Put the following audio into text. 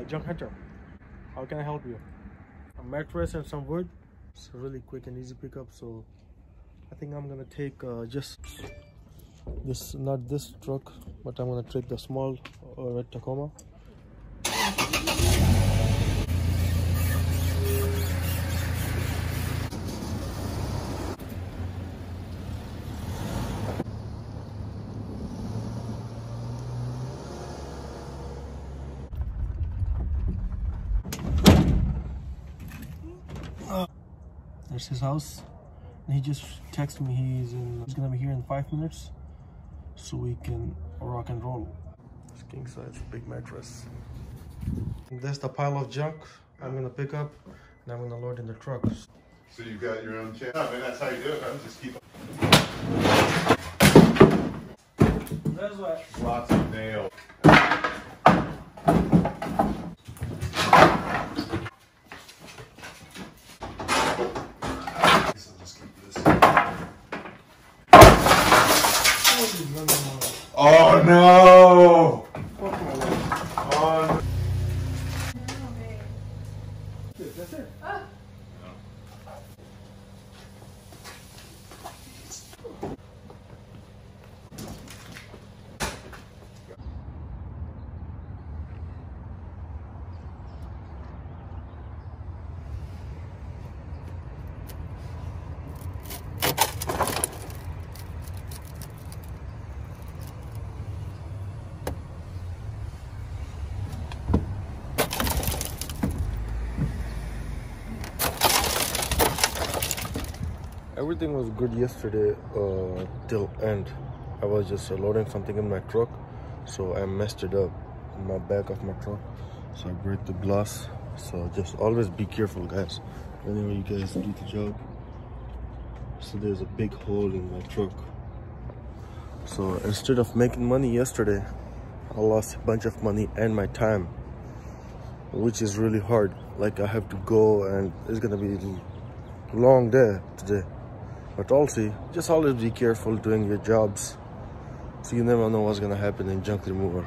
Junk Hunter, how can I help you? A mattress and some wood. It's a really quick and easy pickup, so I think I'm gonna take just this, not this truck, but I'm gonna take the small red Tacoma. There's his house. And he just texted me he's gonna be here in 5 minutes, so we can rock and roll. It's king size, big mattress. And that's the pile of junk I'm gonna pick up, and I'm gonna load in the truck. So you've got your own channel. I mean, that's how you do it. I'm just keep. There's what? Lots of nails. Oh no! Oh no. That's it. Everything was good yesterday till end. I was just loading something in my truck, so I messed it up in my back of my truck, so I break the glass. So just always be careful, guys, whenever you guys do the job. So there's a big hole in my truck, so instead of making money yesterday, I lost a bunch of money and my time, which is really hard. Like, I have to go and it's gonna be a long day today. But also, just always be careful doing your jobs, so you never know what's gonna happen in junk remover.